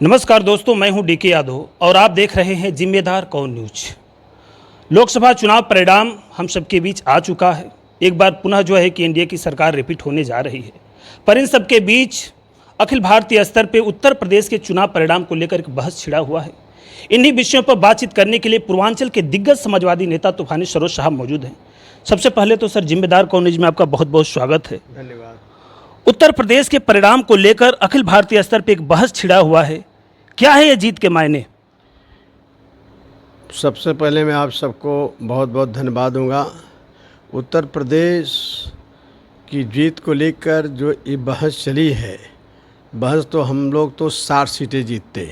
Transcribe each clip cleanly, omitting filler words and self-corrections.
नमस्कार दोस्तों, मैं हूं डीके यादव और आप देख रहे हैं जिम्मेदार कौन न्यूज। लोकसभा चुनाव परिणाम हम सबके बीच आ चुका है। एक बार पुनः जो है कि एनडीए की सरकार रिपीट होने जा रही है, पर इन सबके बीच अखिल भारतीय स्तर पे उत्तर प्रदेश के चुनाव परिणाम को लेकर एक बहस छिड़ा हुआ है। इन्हीं विषयों पर बातचीत करने के लिए पूर्वांचल के दिग्गज समाजवादी नेता तूफानी सरोज साहब मौजूद हैं। सबसे पहले तो सर, जिम्मेदार कौन न्यूज में आपका बहुत बहुत स्वागत है। धन्यवाद। उत्तर प्रदेश के परिणाम को लेकर अखिल भारतीय स्तर पर एक बहस छिड़ा हुआ है। क्या है ये जीत के मायने? सबसे पहले मैं आप सबको बहुत बहुत धन्यवाद दूंगा। उत्तर प्रदेश की जीत को लेकर जो ये बहस चली है, बहस तो हम लोग तो 60 सीटें जीतते।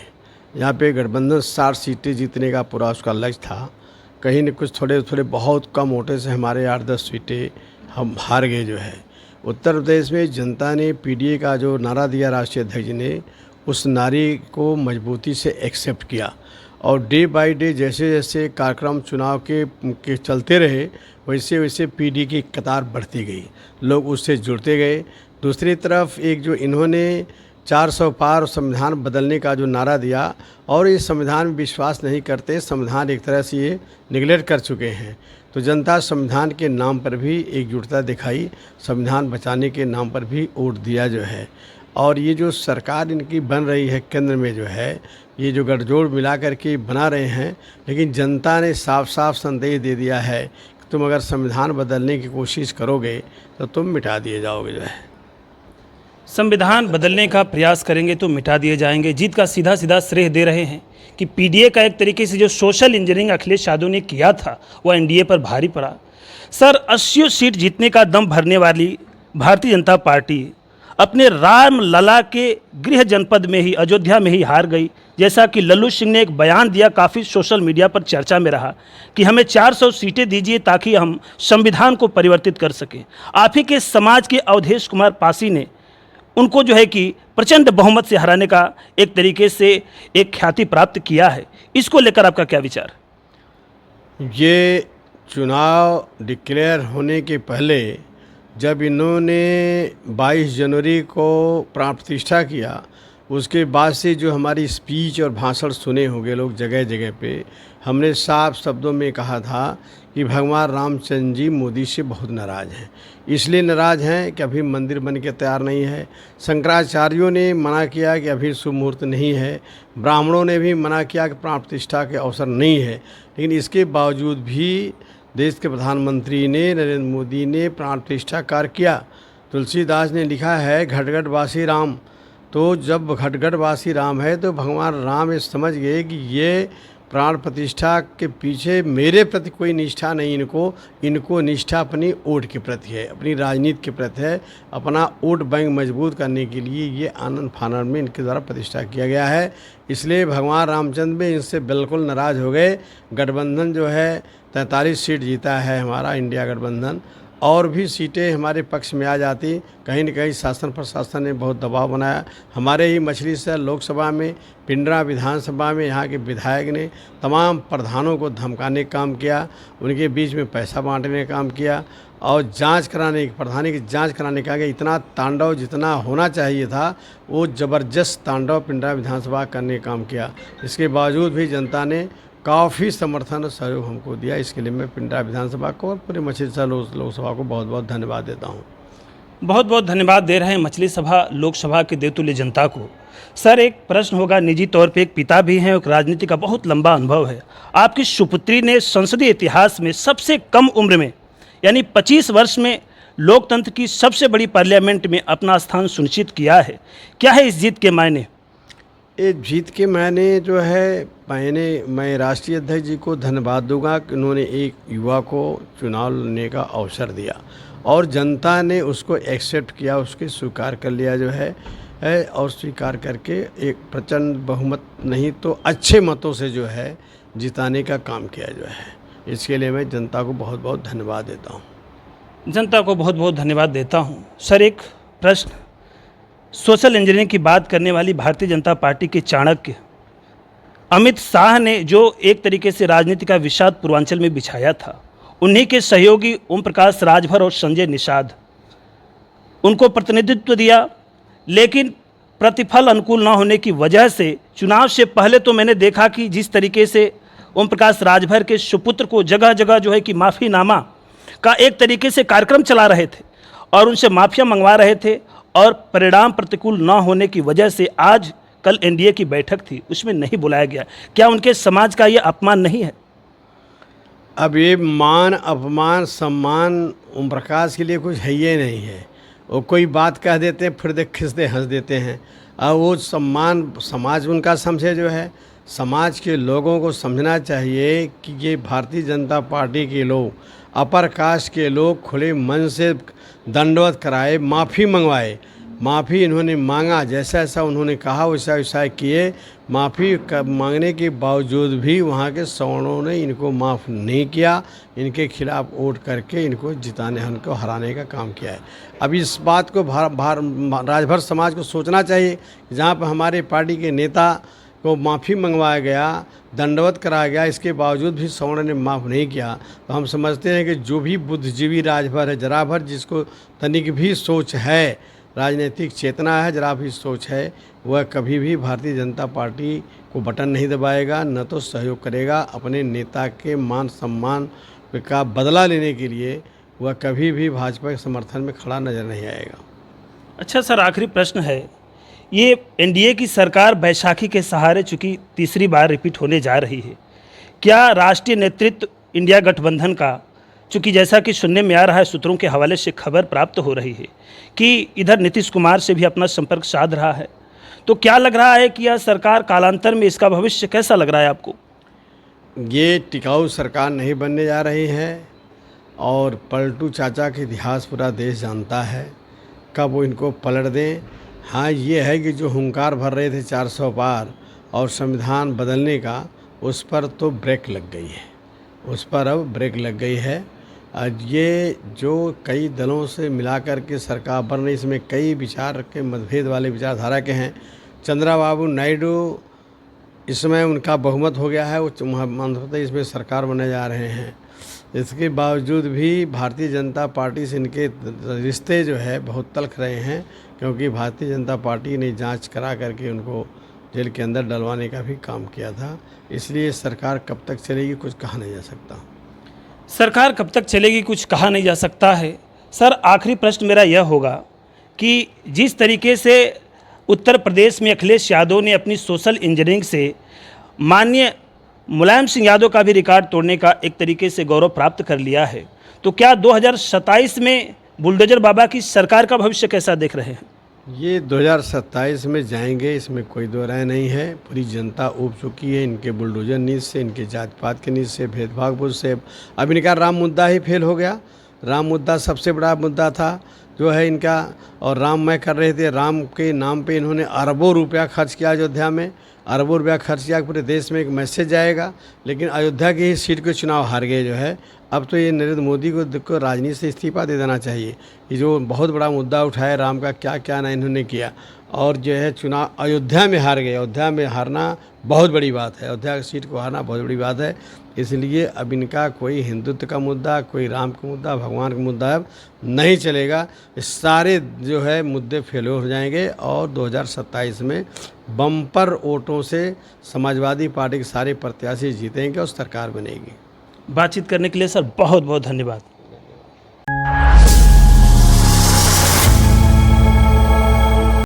यहाँ पे गठबंधन 60 सीटें जीतने का पूरा उसका लक्ष्य था। कहीं न कुछ थोड़े बहुत कम वोटों से हमारे 8-10 सीटें हम हार गए। जो है उत्तर प्रदेश में जनता ने पीडीए का जो नारा दिया राष्ट्रीय अध्यक्ष ने, उस नारे को मजबूती से एक्सेप्ट किया और डे बाय डे जैसे जैसे कार्यक्रम चुनाव के चलते रहे, वैसे वैसे पीडी की कतार बढ़ती गई, लोग उससे जुड़ते गए। दूसरी तरफ एक जो इन्होंने 400 पार संविधान बदलने का जो नारा दिया, और ये संविधान में विश्वास नहीं करते, संविधान एक तरह से ये निगलेक्ट कर चुके हैं, तो जनता संविधान के नाम पर भी एकजुटता दिखाई, संविधान बचाने के नाम पर भी वोट दिया जो है। और ये जो सरकार इनकी बन रही है केंद्र में, जो है ये जो गठजोड़ मिला करके बना रहे हैं, लेकिन जनता ने साफ साफ संदेश दे दिया है कि तुम अगर संविधान बदलने की कोशिश करोगे तो तुम मिटा दिए जाओगे। जो है संविधान बदलने का प्रयास करेंगे तो मिटा दिए जाएंगे। जीत का सीधा सीधा श्रेय दे रहे हैं कि पीडीए का एक तरीके से जो सोशल इंजीनियरिंग अखिलेश यादव ने किया था वह एनडीए पर भारी पड़ा। सर, 80 सीट जीतने का दम भरने वाली भारतीय जनता पार्टी अपने राम लला के गृह जनपद में ही, अयोध्या में ही हार गई। जैसा कि लल्लू सिंह ने एक बयान दिया, काफ़ी सोशल मीडिया पर चर्चा में रहा कि हमें 400 सीटें दीजिए ताकि हम संविधान को परिवर्तित कर सकें। आप ही के समाज के अवधेश कुमार पासी ने उनको जो है कि प्रचंड बहुमत से हराने का एक तरीके से एक ख्याति प्राप्त किया है। इसको लेकर आपका क्या विचार? ये चुनाव डिक्लेयर होने के पहले जब इन्होंने 22 जनवरी को प्राण प्रतिष्ठा किया, उसके बाद से जो हमारी स्पीच और भाषण सुने होंगे लोग जगह जगह पे, हमने साफ शब्दों में कहा था कि भगवान रामचंद्र जी मोदी से बहुत नाराज़ हैं। इसलिए नाराज़ हैं कि अभी मंदिर बन के तैयार नहीं है। शंकराचार्यों ने मना किया कि अभी शुभ मुहूर्त नहीं है। ब्राह्मणों ने भी मना किया कि प्राण प्रतिष्ठा के अवसर नहीं है। लेकिन इसके बावजूद भी देश के प्रधानमंत्री ने, नरेंद्र मोदी ने प्राण प्रतिष्ठा कार्य किया। तुलसीदास ने लिखा है घटघटवासी राम, तो जब घटघटवासी राम है तो भगवान राम ये समझ गए कि ये प्राण प्रतिष्ठा के पीछे मेरे प्रति कोई निष्ठा नहीं, इनको निष्ठा अपनी वोट के प्रति है, अपनी राजनीति के प्रति है। अपना वोट बैंक मजबूत करने के लिए ये आनंद फानन में इनके द्वारा प्रतिष्ठा किया गया है। इसलिए भगवान रामचंद्र भी इनसे बिल्कुल नाराज़ हो गए। गठबंधन जो है 43 सीट जीता है हमारा इंडिया गठबंधन, और भी सीटें हमारे पक्ष में आ जाती। कहीं न कहीं शासन प्रशासन ने बहुत दबाव बनाया। हमारे ही मछली शहर लोकसभा में, पिंडरा विधानसभा में यहाँ के विधायक ने तमाम प्रधानों को धमकाने का काम किया, उनके बीच में पैसा बांटने का काम किया, और जांच कराने, प्रधानी की जांच कराने का इतना तांडव जितना होना चाहिए था, वो ज़बरदस्त तांडव पिंडरा विधानसभा करने का काम किया। इसके बावजूद भी जनता ने काफ़ी समर्थन और सहयोग हमको दिया। इसके लिए मैं पिंडरा विधानसभा को और पूरे मछली शहर लोकसभा को बहुत बहुत धन्यवाद देता हूँ। बहुत बहुत धन्यवाद दे रहे हैं मछली सभा लोकसभा के देवतुल्य जनता को। सर, एक प्रश्न होगा, निजी तौर पे एक पिता भी हैं, एक राजनीति का बहुत लंबा अनुभव है। आपकी सुपुत्री ने संसदीय इतिहास में सबसे कम उम्र में, यानी 25 वर्ष में, लोकतंत्र की सबसे बड़ी पार्लियामेंट में अपना स्थान सुनिश्चित किया है। क्या है इस जीत के मायने? ये जीत के मायने जो है, मैं राष्ट्रीय अध्यक्ष जी को धन्यवाद दूंगा कि उन्होंने एक युवा को चुनाव लड़ने का अवसर दिया और जनता ने उसको एक्सेप्ट किया, उसके स्वीकार कर लिया जो है, और स्वीकार करके एक प्रचंड बहुमत नहीं तो अच्छे मतों से जो है जिताने का काम किया जो है। इसके लिए मैं जनता को बहुत बहुत धन्यवाद देता हूँ। जनता को बहुत बहुत धन्यवाद देता हूँ। सर, एक प्रश्न, सोशल इंजीनियरिंग की बात करने वाली भारतीय जनता पार्टी के चाणक्य अमित शाह ने जो एक तरीके से राजनीति का विषाद पूर्वांचल में बिछाया था, उन्हीं के सहयोगी ओम प्रकाश राजभर और संजय निषाद उनको प्रतिनिधित्व दिया, लेकिन प्रतिफल अनुकूल न होने की वजह से चुनाव से पहले तो मैंने देखा कि जिस तरीके से ओम प्रकाश राजभर के सुपुत्र को जगह जगह जो है कि माफ़ीनामा का एक तरीके से कार्यक्रम चला रहे थे और उनसे माफिया मंगवा रहे थे, और परिणाम प्रतिकूल न होने की वजह से आज कल एनडीए की बैठक थी उसमें नहीं बुलाया गया। क्या उनके समाज का ये अपमान नहीं है? अब ये मान अपमान सम्मान ओम प्रकाश के लिए कुछ है ही नहीं है। वो कोई बात कह देते हैं फिर खिंचते हंस देते हैं। अब वो सम्मान समाज उनका समझे जो है, समाज के लोगों को समझना चाहिए कि ये भारतीय जनता पार्टी के लोग, अपर कास्ट के लोग खुले मन से दंडवत कराए, माफ़ी मंगवाए, माफ़ी इन्होंने मांगा, जैसा ऐसा उन्होंने कहा वैसा वैसा किए। माफ़ी मांगने के बावजूद भी वहाँ के सवर्णों ने इनको माफ़ नहीं किया, इनके खिलाफ वोट करके इनको जिताने, इनको हराने का काम किया है। अब इस बात को राजभर समाज को सोचना चाहिए कि जहाँ पर हमारे पार्टी के नेता को माफ़ी मंगवाया गया, दंडवत कराया गया, इसके बावजूद भी सवर्ण ने माफ़ नहीं किया, तो हम समझते हैं कि जो भी बुद्धिजीवी राजभर है, जरा भर जिसको तनिक भी सोच है, राजनीतिक चेतना है, जरा भी सोच है, वह कभी भी भारतीय जनता पार्टी को बटन नहीं दबाएगा, न तो सहयोग करेगा। अपने नेता के मान सम्मान का बदला लेने के लिए वह कभी भी भाजपा के समर्थन में खड़ा नजर नहीं आएगा। अच्छा सर, आखिरी प्रश्न है, ये एनडीए की सरकार बैसाखी के सहारे चूँकि तीसरी बार रिपीट होने जा रही है, क्या राष्ट्रीय नेतृत्व इंडिया गठबंधन का, चूँकि जैसा कि सुनने में आ रहा है, सूत्रों के हवाले से खबर प्राप्त हो रही है कि इधर नीतीश कुमार से भी अपना संपर्क साध रहा है, तो क्या लग रहा है कि यह सरकार कालांतर में, इसका भविष्य कैसा लग रहा है आपको? ये टिकाऊ सरकार नहीं बनने जा रही है, और पलटू चाचा के इतिहास पूरा देश जानता है, कब वो इनको पलट दें। हाँ, ये है कि जो हुंकार भर रहे थे 400 पार और संविधान बदलने का, उस पर तो ब्रेक लग गई है, उस पर अब ब्रेक लग गई है। ये जो कई दलों से मिलाकर के सरकार बन रही, इसमें कई विचार के मतभेद वाले विचारधारा के हैं। चंद्रबाबू नायडू इसमें उनका बहुमत हो गया है, वो आंध्र प्रदेश में सरकार बनने जा रहे हैं। इसके बावजूद भी भारतीय जनता पार्टी से इनके रिश्ते जो है बहुत तल्ख रहे हैं, क्योंकि भारतीय जनता पार्टी ने जांच करा करके उनको जेल के अंदर डलवाने का भी काम किया था। इसलिए सरकार कब तक चलेगी कुछ कहा नहीं जा सकता। सरकार कब तक चलेगी कुछ कहा नहीं जा सकता है। सर, आखिरी प्रश्न मेरा यह होगा कि जिस तरीके से उत्तर प्रदेश में अखिलेश यादव ने अपनी सोशल इंजीनियरिंग से माननीय मुलायम सिंह यादव का भी रिकॉर्ड तोड़ने का एक तरीके से गौरव प्राप्त कर लिया है, तो क्या 2027 में बुलडोजर बाबा की सरकार का भविष्य कैसा देख रहे हैं? ये 2027 में जाएंगे, इसमें कोई दो राय नहीं है। पूरी जनता ऊब चुकी है इनके बुलडोजर नीति से, इनके जात पात के नीति से, भेदभाव बोझ से। अब इनका राम मुद्दा ही फेल हो गया। राम मुद्दा सबसे बड़ा मुद्दा था जो है इनका, और राममय कर रहे थे। राम के नाम पे इन्होंने अरबों रुपया खर्च किया अयोध्या में, अरबों रुपया खर्च किया, पूरे देश में एक मैसेज जाएगा। लेकिन अयोध्या की ही सीट के चुनाव हार गए जो है। अब तो ये नरेंद्र मोदी को राजनीति से इस्तीफा दे देना चाहिए। ये जो बहुत बड़ा मुद्दा उठाया राम का, क्या क्या ना इन्होंने किया, और जो है चुनाव अयोध्या में हार गए। अयोध्या में हारना बहुत बड़ी बात है, अयोध्या की सीट को हारना बहुत बड़ी बात है। इसलिए अब इनका कोई हिंदुत्व का मुद्दा, कोई राम का मुद्दा, भगवान का मुद्दा अब नहीं चलेगा। इस सारे जो है मुद्दे फेल हो जाएंगे, और 2027 में बम्पर वोटों से समाजवादी पार्टी के सारे प्रत्याशी जीतेंगे और सरकार बनेगी। बातचीत करने के लिए सर बहुत बहुत धन्यवाद।